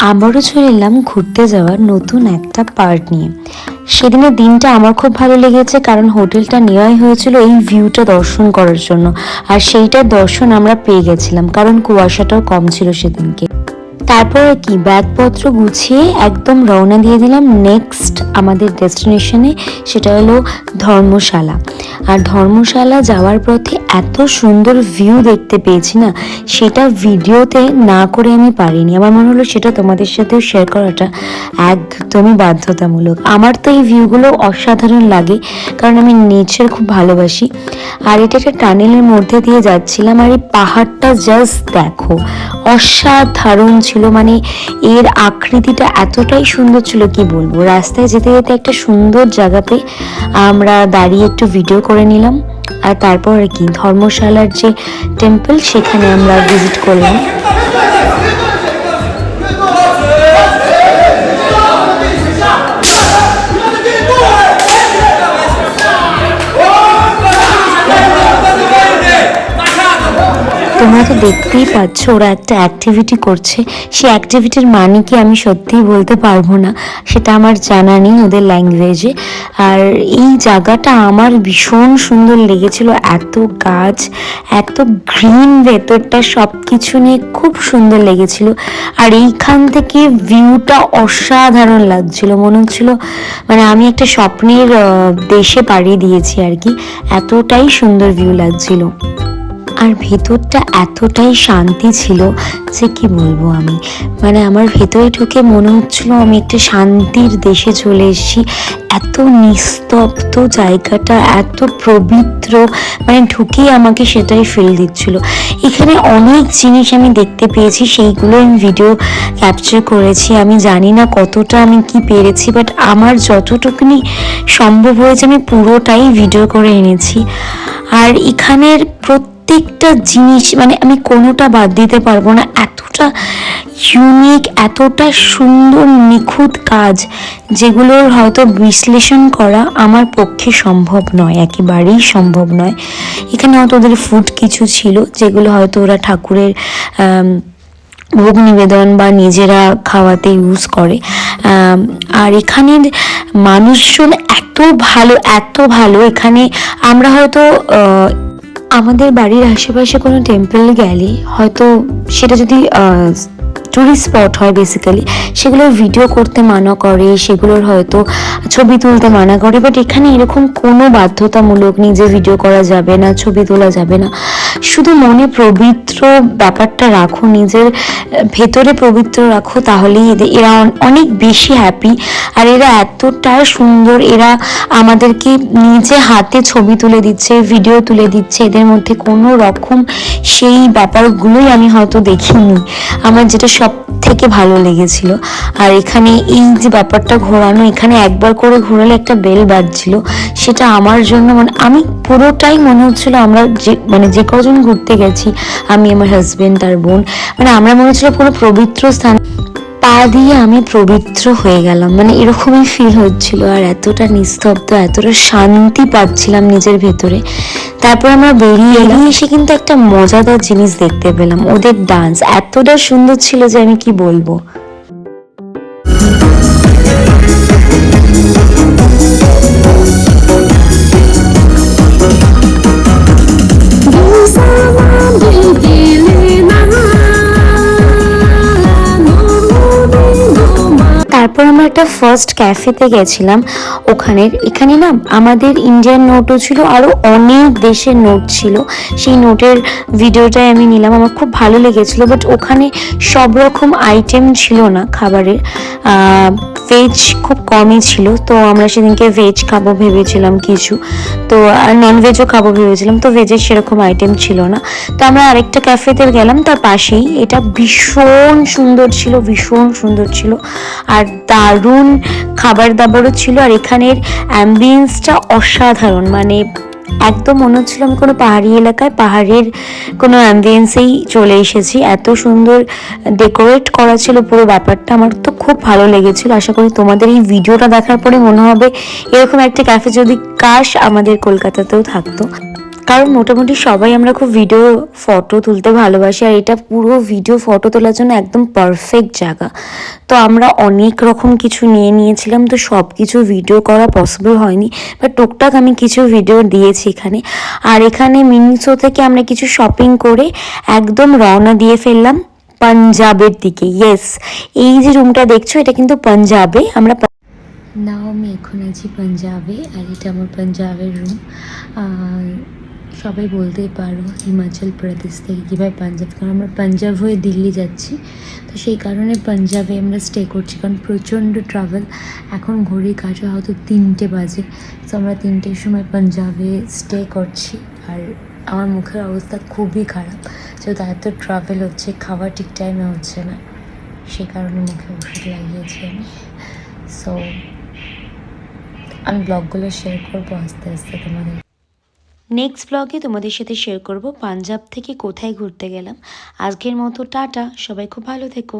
আবারও চলে এলাম ঘুরতে যাওয়ার নতুন একটা পার্ট নিয়ে। সেদিনের দিনটা আমার খুব ভালো লেগেছে, কারণ হোটেলটা নেওয়াই হয়েছিল এই ভিউটা দর্শন করার জন্য। আর সেইটার দর্শন আমরা পেয়ে গেছিলাম, কারণ কুয়াশাটাও কম ছিল সেদিনকে। তারপর কি ব্যাগপত্র গুছিয়ে একদম রওনা দিয়ে দিলাম নেক্সট আমাদের ডেস্টিনেশনে, সেটা হলো ধর্মশালা। আর ধর্মশালা যাওয়ার পথে এত সুন্দর ভিউ দেখতে পেয়েছি না, সেটা ভিডিওতে না করে আমি পারিনি। আমার মনে হলো সেটা তোমাদের সাথেও শেয়ার করাটা একদমই বাধ্যতামূলক। আমার তো এই ভিউগুলো অসাধারণ লাগে, কারণ আমি নেচার খুব ভালোবাসি। আর এটা একটা টানেলের মধ্যে দিয়ে যাচ্ছিলাম, আর এই পাহাড়টা জাস্ট দেখো, অসাধারণ ছিল। মানে এর আকৃতিটা এতটাই সুন্দর ছিল, কি বলবো। রাস্তায় যেতে যেতে একটা সুন্দর জায়গাতে আমরা দাঁড়িয়ে একটু ভিডিও করে নিলাম। আর তারপর আর কি ধর্মশালার যে টেম্পল, সেখানে আমরা ভিজিট করলাম। তোমরা তো দেখতেই পাচ্ছ ওরা একটা অ্যাক্টিভিটি করছে। সেই অ্যাক্টিভিটির মানে কি আমি সত্যিই বলতে পারবো না, সেটা আমার জানা নেই ওদের ল্যাঙ্গুয়েজে। আর এই জায়গাটা আমার ভীষণ সুন্দর লেগেছিল, এত গাছ, এত গ্রিন, ভেতরটা সব কিছু নিয়ে খুব সুন্দর লেগেছিল। আর এইখান থেকে ভিউটা অসাধারণ লাগছিল, মনে হচ্ছিল মানে আমি একটা স্বপ্নের দেশে পাড়ি দিয়েছি আর কি, এতটাই সুন্দর ভিউ লাগছিল। আর ভেতরটা এতটাই শান্তি ছিল যে কি বলবো আমি, মানে আমার ভেতরে ঢুকে মনে হচ্ছিল আমি একটা শান্তির দেশে চলে এসেছি। এত নিস্তব্ধ জায়গাটা, এত পবিত্র, মানে ঢুকেই আমাকে সেটাই ফিল দিচ্ছিল। এখানে অনেক জিনিস আমি দেখতে পেয়েছি, সেইগুলো আমি ভিডিও ক্যাপচার করেছি। আমি জানি না কতটা আমি কি পেরেছি, বাট আমার যতটুকুনি সম্ভব হয়েছে আমি পুরোটাই ভিডিও করে এনেছি। আর এখানের প্রত্যেকটা জিনিস মানে আমি কোনোটা বাদ দিতে পারবো না, এতটা ইউনিক, এতটা সুন্দর নিখুঁত কাজ, যেগুলোর হয়তো বিশ্লেষণ করা আমার পক্ষে সম্ভব নয়, একেবারেই সম্ভব নয়। এখানে হয়তো ওদের ফুড কিছু ছিল, যেগুলো হয়তো ওরা ঠাকুরের ভোগ নিবেদন বা নিজেরা খাওয়াতে ইউজ করে। আর এখানের মানুষজন এত ভালো, এত ভালো। এখানে আমরা হয়তো আমাদের বাড়ির আশেপাশে কোনো টেম্পল গেলে হয়তো সেটা যদি টুরিস্ট স্পট হয় বেসিক্যালি, সেগুলোর ভিডিও করতে মানা করে, সেগুলোর হয়তো ছবি তুলতে মানা করে। বাট এখানে এরকম কোনো বাধ্যতামূলক নেই যে ভিডিও করা যাবে না, ছবি তোলা যাবে না। শুধু মনে পবিত্র ব্যাপারটা রাখো, নিজের ভেতরে পবিত্র রাখো, তাহলেই এরা অনেক বেশি হ্যাপি। আর এরা এতটা সুন্দর, এরা আমাদেরকে নিজে হাতে ছবি তুলে দিচ্ছে, ভিডিও তুলে দিচ্ছে। এদের মধ্যে কোনো রকম সেই ব্যাপারগুলোই আমি হয়তো দেখিনি, আমার যেটা সব থেকে ভালো লেগেছিল। আর এখানে এই যে ব্যাপারটা ঘোরানো, এখানে একবার করে ঘোরালে একটা বেল বাজছিল, সেটা আমার জন্য মানে আমি পুরোটাই মনে হচ্ছিল আমরা যে কজন ঘুরতে গেছি, আমি, আমার হাজবেন্ড, তার বোন, মানে আমরা মনে হচ্ছিল কোনো পবিত্র স্থান পা দিয়ে আমি পবিত্র হয়ে গেলাম, মানে এরকমই ফিল হচ্ছিল। আর এতটা নিস্তব্ধ, এতটা শান্তি পাচ্ছিলাম নিজের ভেতরে। তারপর আমরা বেরিয়ে এসে কিন্তু একটা মজাদার জিনিস দেখতে পেলাম, ওদের ডান্স এতটা সুন্দর ছিল যে আমি কি বলবো। তারপর আমরা একটা ফার্স্ট ক্যাফেতে গেছিলাম। এখানে না আমাদের ইন্ডিয়ান নোটও ছিল, আরও অনেক দেশের নোট ছিল। সেই নোটের ভিডিওটাই আমি নিলাম, আমার খুব ভালো লেগেছিলো। বাট ওখানে সব রকম আইটেম ছিল না খাবারের, ভেজ খুব কমই ছিল। তো আমরা সেদিনকে ভেজ খাবো ভেবেছিলাম কিছু, তো আর নন ভেজও খাবো ভেবেছিলাম, তো ভেজের সেরকম আইটেম ছিল না। তো আমরা আরেকটা ক্যাফেতে গেলাম তার পাশেই, এটা ভীষণ সুন্দর ছিল, ভীষণ সুন্দর ছিল। আর দারুণ খাবার দাবারও ছিল। আর এখানের অ্যাম্বিয়েন্সটা অসাধারণ, মানে একদম মনে হচ্ছিল আমি কোনো পাহাড়ি এলাকায়, পাহাড়ের কোনো অ্যাম্বিয়েন্সেই চলে এসেছি। এত সুন্দর ডেকোরেট করা ছিল পুরো ব্যাপারটা, আমার তো খুব ভালো লেগেছিল। আশা করি তোমাদের এই ভিডিওটা দেখার পরে মনে হবে এরকম একটা ক্যাফে যদি কাশ আমাদের কলকাতাতেও থাকতো। কারণ মোটামুটি সবাই আমরা খুব ভিডিও ফটো তুলতে ভালোবাসি, আর এটা পুরো ভিডিও ফটো তোলার জন্য একদম পারফেক্ট জায়গা। তো আমরা অনেক রকম কিছু নিয়ে নিয়েছিলাম, তো সব কিছু ভিডিও করা পসিবল হয়নি, বাট টুকটাক আমি কিছু ভিডিও দিয়েছি এখানে। আর এখানে মিনিসো থেকে আমরা কিছু শপিং করে একদম রওনা দিয়ে ফেললাম পাঞ্জাবের দিকে। ইয়েস, এই যে রুমটা দেখছো এটা কিন্তু পাঞ্জাবে। নাও আমি এখন আছি পাঞ্জাবে, আর এটা আমার পাঞ্জাবের রুম। সবাই বলতেই পারো হিমাচল প্রদেশ থেকে কীভাবে পাঞ্জাব, কারণ আমরা পাঞ্জাব হয়ে দিল্লি যাচ্ছি, তো সেই কারণে পাঞ্জাবে আমরা স্টে করছি, কারণ প্রচণ্ড ট্রাভেল। এখন ঘড়ি কাছে হয়তো 3টে বাজে, তো আমরা 3টের সময় পাঞ্জাবে স্টে করছি। আর আমার মুখের অবস্থা খুবই খারাপ, যেহেতু এত ট্রাভেল হচ্ছে, খাওয়া ঠিক টাইমে হচ্ছে না, সে কারণে মুখে ওষুধ লাগিয়েছি আমি। সো আমি ব্লগগুলো শেয়ার করবো আস্তে আস্তে তোমাদের। নেক্সট ব্লগে তোমাদের সাথে শেয়ার করব পাঞ্জাব থেকে কোথায় ঘুরতে গেলাম। আজকের মতো টাটা, সবাই খুব ভালো থেকো।